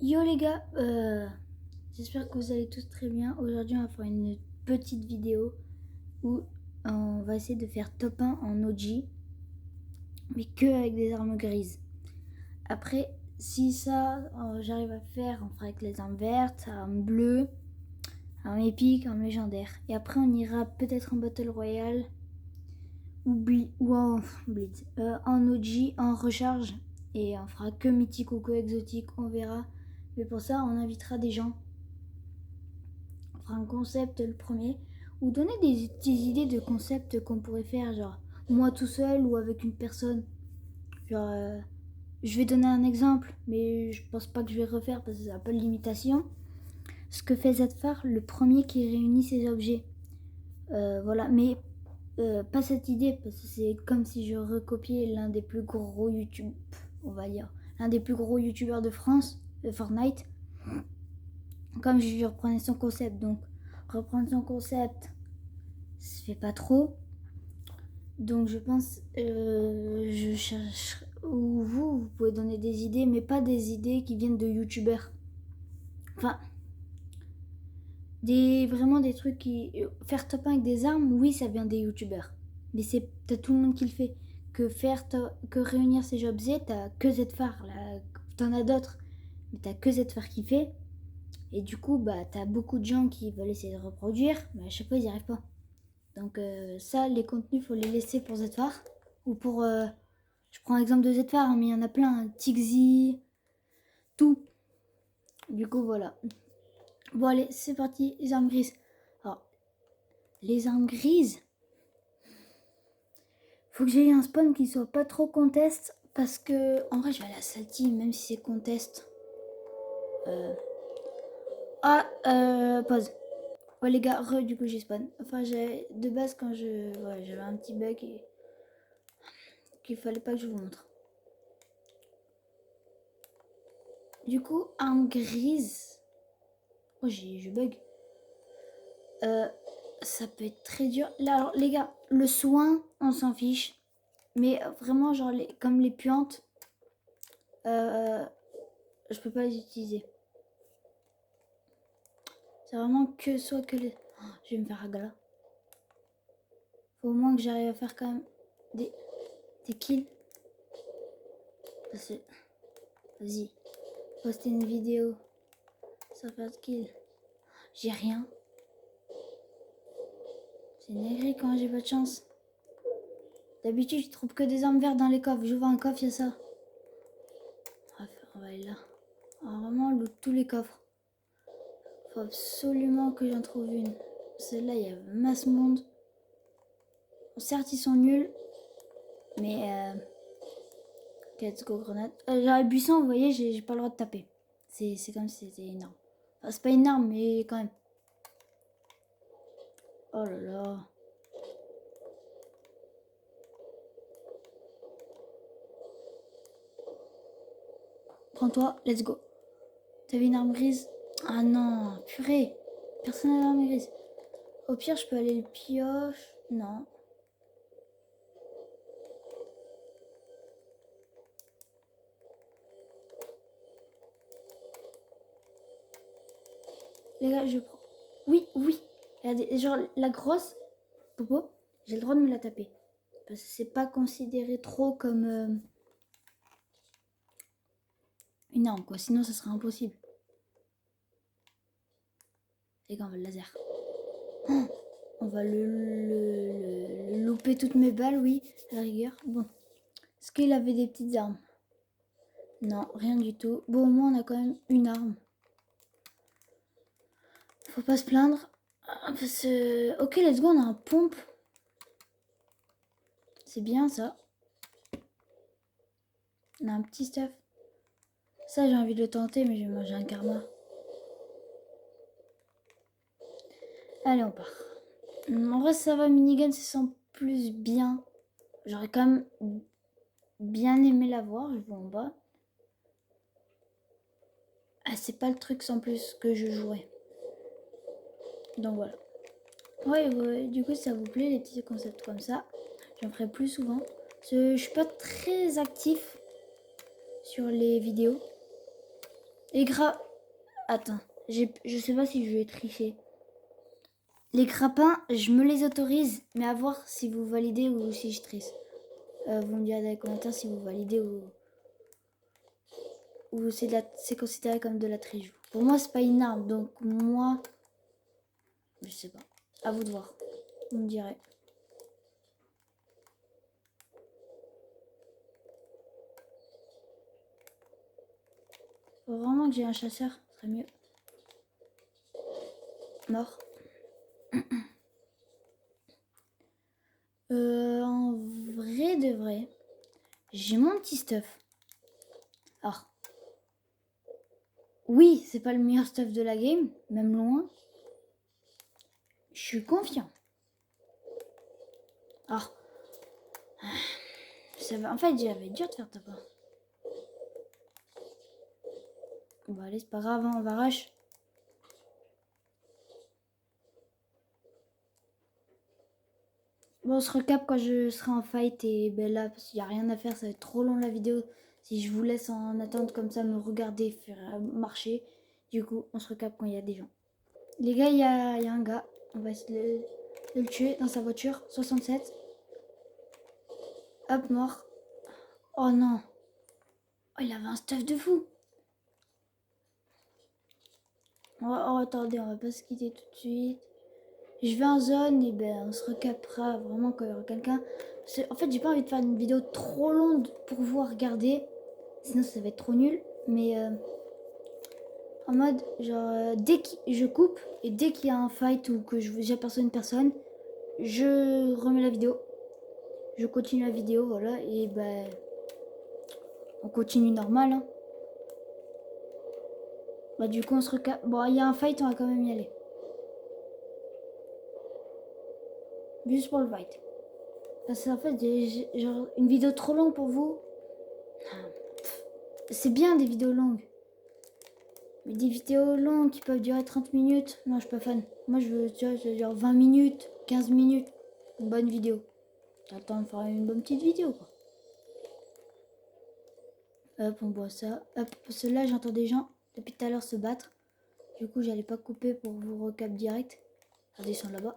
Yo les gars, j'espère que vous allez tous très bien. Aujourd'hui on va faire une petite vidéo où on va essayer de faire top 1 en OG, mais que avec des armes grises. Après, si ça j'arrive à faire, on fera avec les armes vertes, armes bleues, armes épiques, armes légendaires. Et après on ira peut-être en Battle Royale ou en Blitz, en OG, en recharge. Et on fera que mythique ou que exotique, on verra. Mais pour ça, on invitera des gens. On fera un concept le premier. Ou donner des idées de concepts qu'on pourrait faire, genre moi tout seul ou avec une personne. Genre, je vais donner un exemple, mais je pense pas que je vais refaire parce que c'est un peu de l'imitation. Ce que fait Zfar, le premier qui réunit ses objets. Voilà, mais pas cette idée, parce que c'est comme si je recopiais l'un des plus gros YouTube, on va dire, l'un des plus gros youtubeurs de France, de Fortnite, comme je reprenais son concept. Donc reprendre son concept, ça se fait pas trop. Donc je pense, je cherche, ou vous pouvez donner des idées, mais pas des idées qui viennent de youtubeurs. Enfin, vraiment des trucs qui... Faire top 1 avec des armes, oui, ça vient des youtubeurs. Mais c'est peut-être tout le monde qui le fait. Que réunir ces objets, t'as que Zfar. Là, t'en as d'autres, mais t'as que Zfar qui fait. Et du coup, bah, t'as beaucoup de gens qui veulent essayer de reproduire, mais à chaque fois, ils n'y arrivent pas. Donc ça, les contenus, faut les laisser pour Zfar. Ou pour... je prends l'exemple de Zfar, hein, mais il y en a plein. Hein, Tixi, tout. Du coup, voilà. Bon, allez, c'est parti, les armes grises. Alors, les armes grises, faut que j'aie un spawn qui soit pas trop contest. Parce que, en vrai, je vais aller à Salty, même si c'est contest. Pause. Ouais, les gars, du coup, j'ai spawn. Enfin, j'ai de base, quand je. Ouais, j'avais un petit bug et. Qu'il fallait pas que je vous montre. Du coup, arme grise. Oh, je bug. Ça peut être très dur. Là, alors, les gars, le soin, on s'en fiche. Mais vraiment, genre, comme les puantes, je peux pas les utiliser. C'est vraiment que soit que les... Oh, je vais me faire un gala. Faut au moins que j'arrive à faire quand même des kills. Vas-y, poster une vidéo. Ça fait de kills. J'ai rien. C'est négri quand j'ai pas de chance. D'habitude, je trouve que des armes vertes dans les coffres. J'ouvre un coffre, il y a ça. Bref, on va aller là. Alors, vraiment, loot tous les coffres. Faut absolument que j'en trouve une. Celle-là, il y a masse monde. Certes, ils sont nuls. Mais let's go grenade. J'aurais buisson, vous voyez, j'ai pas le droit de taper. C'est comme si c'était une arme. Enfin, c'est pas une arme, mais quand même. Oh là là. Prends-toi, let's go. T'avais une arme grise? Ah non, purée. Personne n'a l'arme grise. Au pire, je peux aller le pioche. Non. Les gars, je prends. Oui, oui. Regardez, genre la grosse popo, j'ai le droit de me la taper. Parce que c'est pas considéré trop comme une arme, quoi. Sinon, ça serait impossible. Les gars, on va le laser. Oh, on va le louper toutes mes balles, oui, à la rigueur. Bon. Est-ce qu'il avait des petites armes? Non, rien du tout. Bon, au moins, on a quand même une arme. Faut pas se plaindre. Ok, let's go, on a un pompe. C'est bien, ça. On a un petit stuff. Ça, j'ai envie de le tenter, mais je vais manger un karma. Allez, on part. En vrai, ça va, minigun, ça sent plus bien. J'aurais quand même bien aimé l'avoir. Je vois en bas. Ah, c'est pas le truc sans plus que je jouerais. Donc voilà. Ouais, du coup, si ça vous plaît, les petits concepts comme ça, j'en ferai plus souvent. Je suis pas très actif sur les vidéos. Les gras... Attends, je sais pas si je vais tricher. Les grappins, je me les autorise, mais à voir si vous validez ou si je triche. Vous me direz dans les commentaires si vous validez ou c'est considéré comme de la triche. Pour moi, c'est pas une arme, donc moi, je sais pas. À vous de voir. Vous me direz. Faut vraiment que j'ai un chasseur, ce serait mieux. Mort. En vrai de vrai, j'ai mon petit stuff. Alors, oui, c'est pas le meilleur stuff de la game, même loin. Je suis confiant. Alors, en fait, j'avais dur de faire top 1. Bon, allez, c'est pas grave, hein, on va rush. Bon, on se recap quand je serai en fight et ben là, parce qu'il n'y a rien à faire, ça va être trop long la vidéo. Si je vous laisse en attente comme ça, me regarder faire marcher. Du coup, on se recap quand il y a des gens. Les gars, il y a un gars. On va essayer de le tuer dans sa voiture. 67. Hop, mort. Oh non. Oh, il avait un stuff de fou. Oh, attendez, on va pas se quitter tout de suite. Je vais en zone et ben on se recapera vraiment quand il y aura quelqu'un. En fait, j'ai pas envie de faire une vidéo trop longue pour vous regarder. Sinon, ça va être trop nul. Mais en mode, genre, dès que je coupe et dès qu'il y a un fight ou que j'aperçois une personne, je remets la vidéo. Je continue la vidéo, voilà. Et ben, on continue normal. Hein. Bah, du coup, on se recap. Bon, il y a un fight, on va quand même y aller. Juste pour le fight. Parce qu'en fait, genre, une vidéo trop longue pour vous. C'est bien des vidéos longues. Mais des vidéos longues qui peuvent durer 30 minutes, non, je suis pas fan. Moi, je veux, tu vois, genre 20 minutes, 15 minutes. Une bonne vidéo. T'as le temps de faire une bonne petite vidéo, quoi. Hop, on boit ça. Hop, parce que là, j'entends des gens depuis tout à l'heure se battre. Du coup, j'allais pas couper pour vous recap direct. Regardez, ils sont là-bas.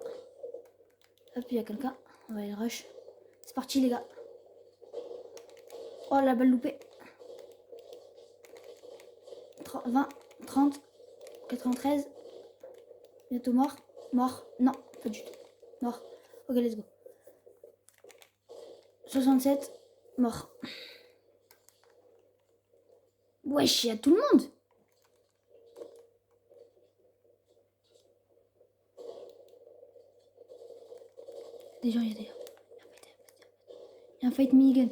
Hop, il y a quelqu'un. On va aller rush. C'est parti, les gars. Oh, la balle loupée. 20, 30, 93. Bientôt mort. Mort. Non, pas du tout. Mort. Ok, let's go. 67. Mort. Wesh, il y a tout le monde. Des gens, il y a des gens. Il y a un fight minigun.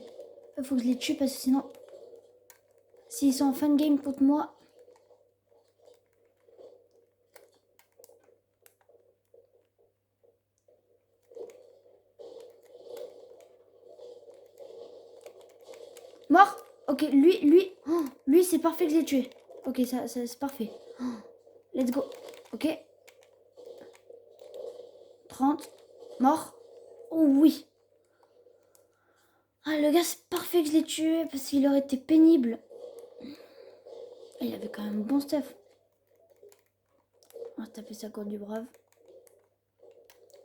Il faut que je les tue parce que sinon... S'ils sont en fan game contre moi... Mort. Ok, lui c'est parfait que je l'ai tué. Ok, ça c'est parfait. Let's go. Ok. 30. Mort. Oh oui. Ah, le gars, c'est parfait que je l'ai tué parce qu'il aurait été pénible. Il avait quand même bon stuff. On va taper sa corde du brave.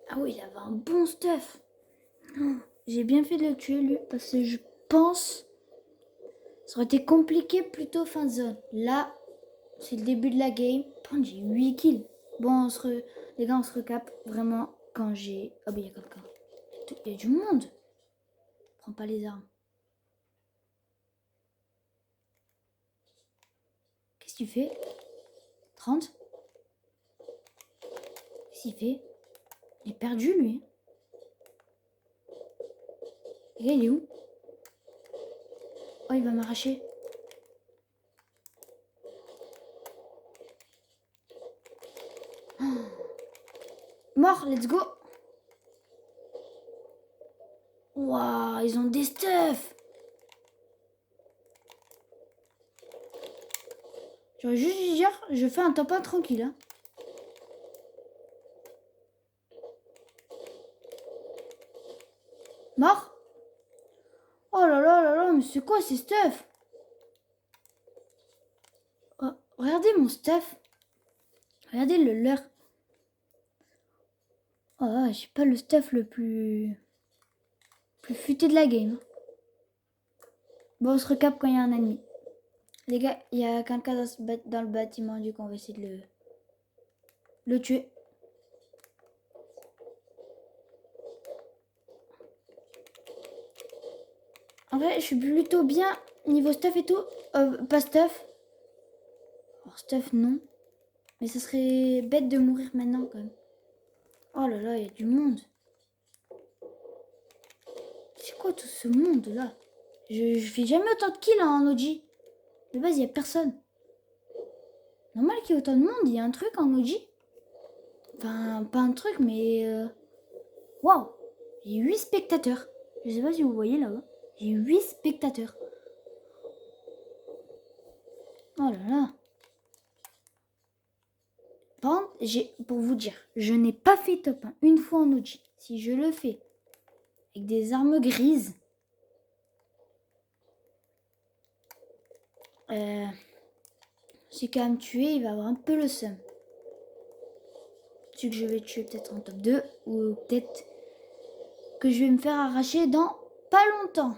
Ah oui, il avait un bon stuff. J'ai bien fait de le tuer, lui, parce que je pense... Ça aurait été compliqué plutôt fin de zone. Là, c'est le début de la game. J'ai 8 kills. Bon, les gars, on se recap. Vraiment, quand j'ai... Ah ben, il y a quelqu'un. Il y a du monde. Prends pas les armes. Qu'est-ce que tu fais? 30. Qu'est-ce qu'il fait? Il est perdu, lui. Les gars, il est où? Oh, il va m'arracher. Oh. Mort, let's go. Waouh, ils ont des stuff. J'aurais juste dû dire, je fais un top 1 tranquille. Hein. Mort. Oh là là là là, mais c'est quoi ces stuff? Oh, Regardez mon stuff. Regardez le leur. Oh, j'ai pas le stuff le plus futé de la game. Bon, on se recap quand il y a un ennemi. Les gars, il y a quelqu'un dans le bâtiment, du coup on va essayer de le tuer. En vrai, je suis plutôt bien niveau stuff et tout. Pas stuff. Alors stuff, non. Mais ça serait bête de mourir maintenant quand même. Oh là là, il y a du monde. C'est quoi tout ce monde là? Je fais jamais autant de kills en OG. De base, il n'y a personne. Normal qu'il y ait autant de monde, il y a un truc en OG. Enfin, pas un truc, mais... Waouh! J'ai 8 spectateurs. Je sais pas si vous voyez là-bas. J'ai 8 spectateurs. Oh là là. Par contre, pour vous dire, je n'ai pas fait top 1 une fois en OG. Si je le fais avec des armes grises... si quand même tuer, il va avoir un peu le seum. Celui que je vais tuer peut-être en top 2. Ou peut-être que je vais me faire arracher dans pas longtemps.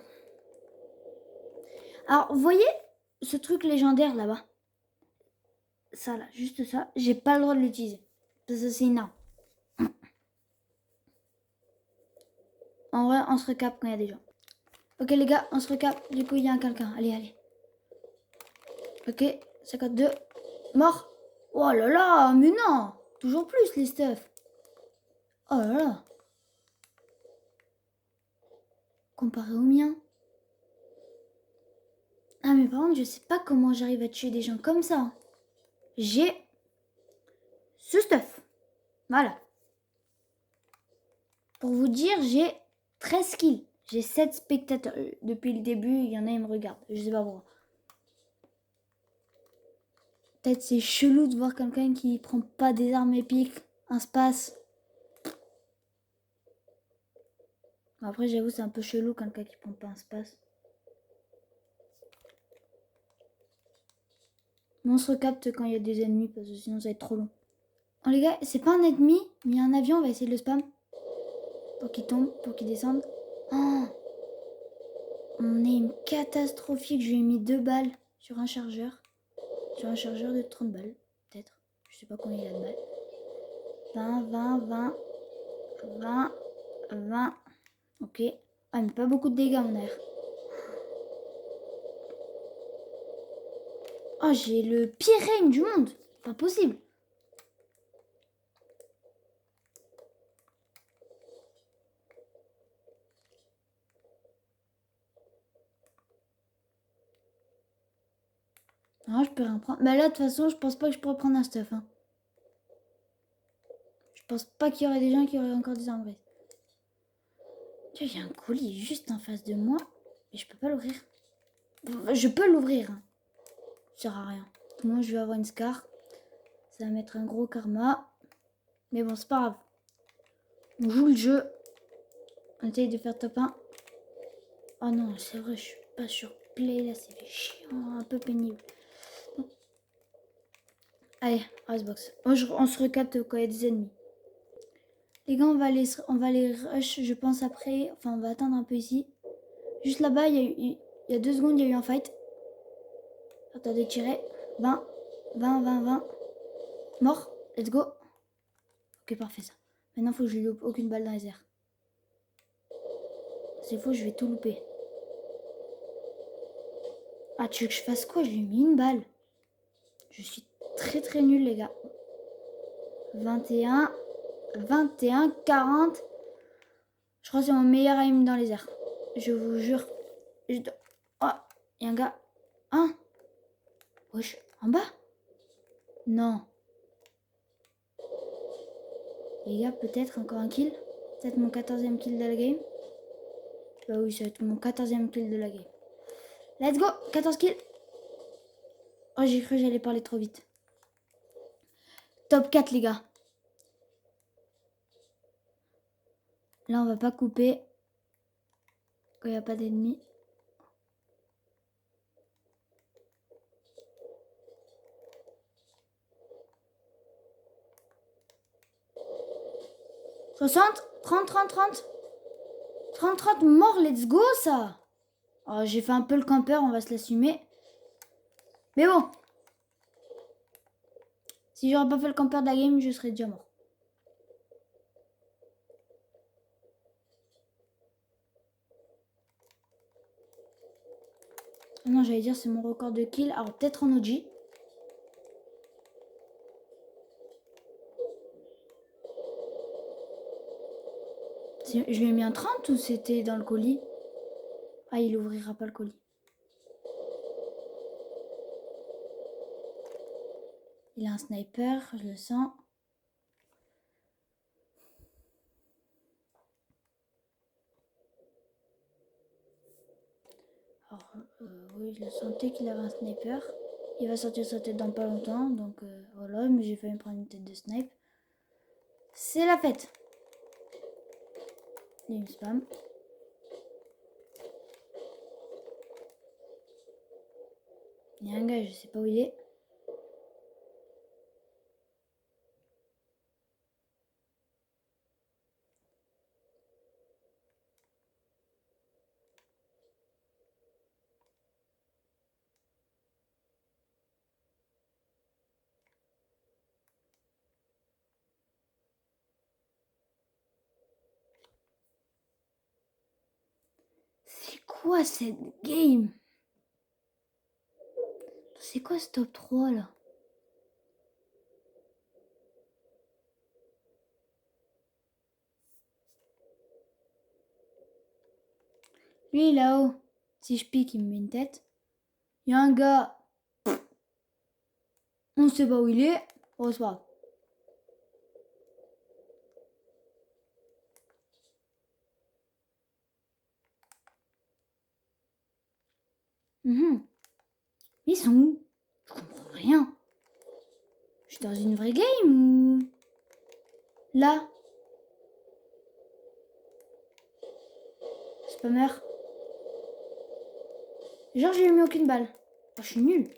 Alors, vous voyez ce truc légendaire là-bas? Ça là, juste ça, j'ai pas le droit de l'utiliser. Parce que c'est une arme. En vrai, on se recap quand il y a des gens. Ok les gars, on se recap. Du coup, il y a quelqu'un. Allez, allez. Ok, 52. Mort. Oh là là, mais non. Toujours plus les stuff. Oh là là. Comparé au mien. Ah mais par contre, je sais pas comment j'arrive à tuer des gens comme ça. J'ai ce stuff. Voilà. Pour vous dire, j'ai 13 kills. J'ai 7 spectateurs. Depuis le début, il y en a, ils me regardent. Je sais pas pourquoi. Peut-être c'est chelou de voir quelqu'un qui prend pas des armes épiques. Un space. Après, j'avoue, c'est un peu chelou quelqu'un qui prend pas un space. Mais on se recapte quand il y a des ennemis parce que sinon ça va être trop long. Oh les gars, c'est pas un ennemi, mais il y a un avion, on va essayer de le spam. Pour qu'il tombe, pour qu'il descende. Oh, on est une catastrophique. Je lui ai mis 2 balles sur un chargeur. Sur un chargeur de 30 balles, peut-être. Je sais pas combien il a de balles. 20, 20, 20, 20, 20. Ok. Ah, mais pas beaucoup de dégâts, mon air. Oh, j'ai le pire règne du monde. Pas possible. Non, je peux rien prendre. Mais là, de toute façon, je pense pas que je pourrais prendre un stuff. Hein. Je pense pas qu'il y aurait des gens qui auraient encore des armes grises. Tu vois, il y a un colis juste en face de moi. Et je peux pas l'ouvrir. Je peux l'ouvrir. Hein. Ça sert à rien. Moi, je vais avoir une scar. Ça va mettre un gros karma. Mais bon, c'est pas grave. On joue le jeu. On essaye de faire top 1. Oh non, c'est vrai, je suis pas sur play. Là, c'est chiant. Un peu pénible. Bon. Allez, Icebox. On se recapte quand il y a des ennemis. Les gars, on va les rush, je pense, après. Enfin, on va attendre un peu ici. Juste là-bas, il y a 2 secondes, il y a eu un fight. Attendez, tirer. 20, 20, 20, 20. Mort. Let's go. Ok, parfait ça. Maintenant, faut que je lui loupe aucune balle dans les airs. C'est faux, je vais tout louper. Ah, tu veux que je fasse quoi? Je lui ai mis une balle. Je suis très très nul, les gars. 21, 21, 40. Je crois que c'est mon meilleur aim dans les airs. Je vous jure. Oh, il y a un gars. Hein? Wesh, en bas? Non. Les gars, peut-être encore un kill. Peut-être mon 14e kill de la game. Bah oui, ça va être mon 14e kill de la game. Let's go, 14 kills. Oh, j'ai cru que j'allais parler trop vite. Top 4, les gars. Là, on va pas couper. Quand il n'y a pas d'ennemis. 60, 30, 30, 30. 30, 30, mort, let's go ça. Oh, j'ai fait un peu le campeur, on va se l'assumer. Mais bon. Si j'aurais pas fait le campeur de la game, je serais déjà mort. Non, j'allais dire c'est mon record de kill. Alors peut-être en OG. Je lui ai mis un 30 ou c'était dans le colis? Ah, il ouvrira pas le colis. Il a un sniper, je le sens. Alors, oui, je le sentais qu'il avait un sniper. Il va sortir sa tête dans pas longtemps, donc voilà, mais j'ai failli me prendre une tête de snipe. C'est la fête. Il me spam. Il y a un gars, je sais pas où il est. C'est quoi cette game? C'est quoi ce top 3 là? Lui là-haut, si je pique, il me met une tête. Il y a un gars, on sait pas où il est. Oh, c'est pas grave. Ils sont où? Je comprends rien. Je suis dans une vraie game ou... Là? Spammer. Genre, je lui ai mis aucune balle. Oh, je suis nulle.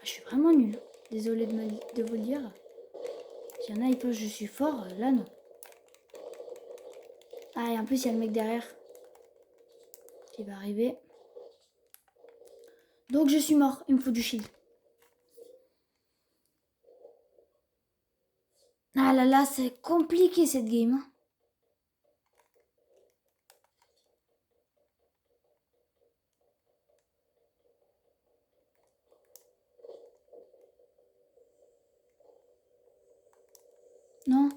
Je suis vraiment nulle. Désolée de vous le dire. S'il y en a, ils pensent que je suis fort. Là, non. Ah, et en plus, il y a le mec derrière qui va arriver. Donc, je suis mort. Il me faut du shield. Ah là là, c'est compliqué cette game. Hein. Non.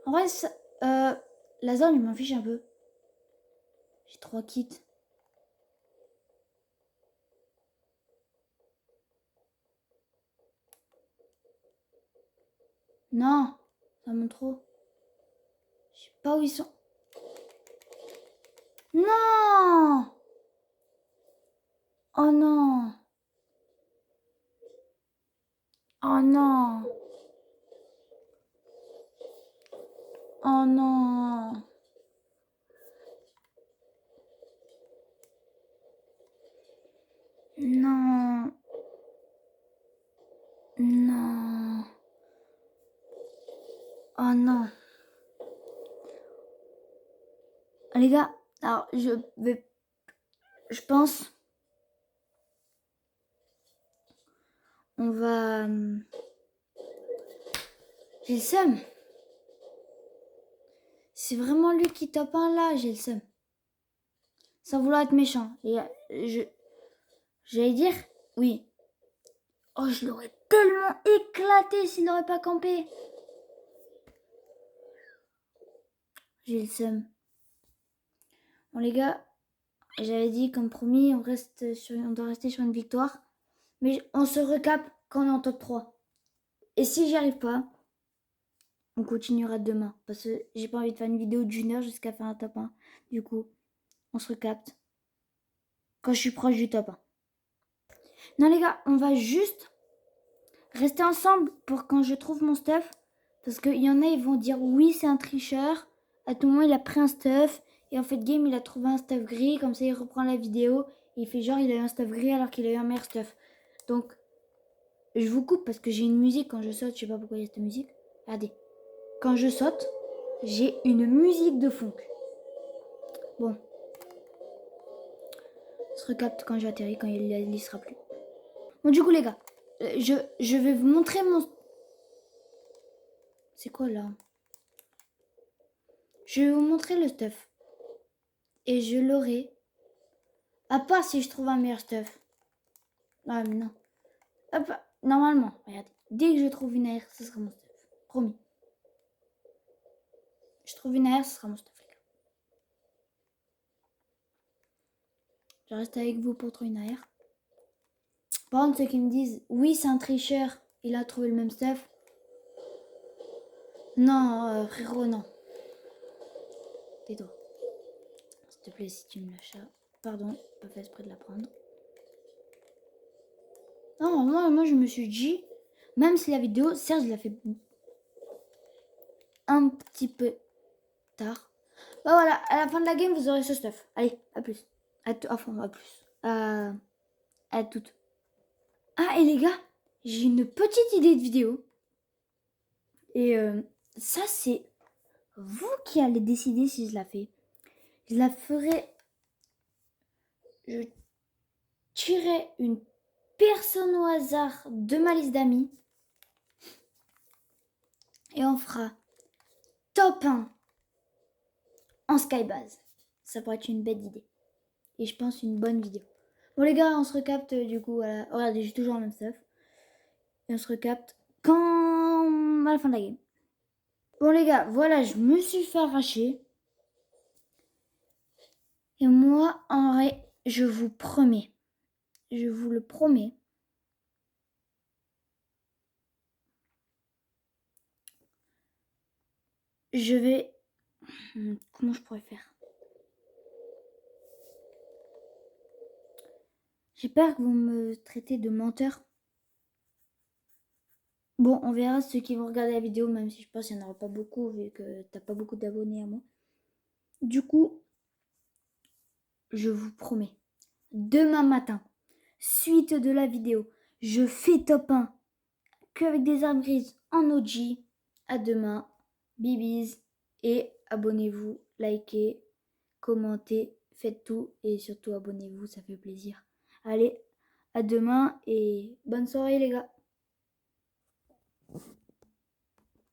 En vrai, la zone, il m'en fiche un peu. J'ai 3 kits. Non, ça monte trop. Je sais pas où ils sont. Non! Oh non! Oh non! Oh non! Non! Non! Oh non! Ah, les gars, alors je pense, on va, j'ai le seum. C'est vraiment lui qui top 1 là, j'ai le seum. Sans vouloir être méchant. Et j'allais dire, oui. Oh, je l'aurais tellement éclaté s'il n'aurait pas campé. J'ai le seum. Bon les gars, j'avais dit comme promis, on doit rester sur une victoire. Mais on se recape quand on est en top 3. Et si j'y arrive pas, on continuera demain. Parce que j'ai pas envie de faire une vidéo d'une heure jusqu'à faire un top 1. Du coup, on se recapte quand je suis proche du top 1. Non les gars, on va juste rester ensemble pour quand je trouve mon stuff. Parce qu'il y en a, ils vont dire oui, c'est un tricheur. À tout moment, il a pris un stuff. Et en fait, game, il a trouvé un stuff gris. Comme ça, il reprend la vidéo. Et il fait genre, il a eu un stuff gris alors qu'il a eu un meilleur stuff. Donc, je vous coupe parce que j'ai une musique quand je saute. Je sais pas pourquoi il y a cette musique. Regardez. quand je saute, j'ai une musique de funk. Bon. On se recapte quand j'atterris, quand il n'y sera plus. Bon, du coup, les gars, je vais vous montrer mon... C'est quoi, là? Je vais vous montrer le stuff. Et je l'aurai. À part si je trouve un meilleur stuff. Ah, mais non. Hop, normalement, regardez. Dès que je trouve une AR, ce sera mon stuff. Promis. Je trouve une AR, ce sera mon stuff, les gars. Je reste avec vous pour trouver une AR. Par contre, ceux qui me disent, oui, c'est un tricheur, il a trouvé le même stuff. Non, frérot, non. Tais-toi. S'il te plaît, si tu me lâches ça. Pardon, pas fait exprès de la prendre. Non, moi, je me suis dit, même si la vidéo, certes, je la fais un petit peu tard. Bah voilà, à la fin de la game, vous aurez ce stuff. Allez, à plus. Enfin, à plus. À toutes. Ah, et les gars, j'ai une petite idée de vidéo. Et ça, c'est vous qui allez décider si je la fais. Je la ferai... Je tirerai une personne au hasard de ma liste d'amis. Et on fera top 1 en skybase. Ça pourrait être une belle idée. Et je pense une bonne vidéo. Bon les gars, on se recapte du coup. Regardez, j'ai toujours le même stuff. Et on se recapte quand... à la fin de la game. Bon les gars, voilà, je me suis fait arracher. Et moi, en vrai, je vous promets. Je vous le promets. Je vais... Comment je pourrais faire? J'ai peur que vous me traitez de menteur. Bon, on verra ceux qui vont regarder la vidéo, même si je pense qu'il n'y en aura pas beaucoup, vu que t'as pas beaucoup d'abonnés à moi. Du coup, je vous promets, demain matin, suite de la vidéo, je fais top 1 qu'avec des armes grises en OG. À demain, bibis, et abonnez-vous, likez, commentez, faites tout, et surtout abonnez-vous, ça fait plaisir. Allez, à demain, et bonne soirée les gars.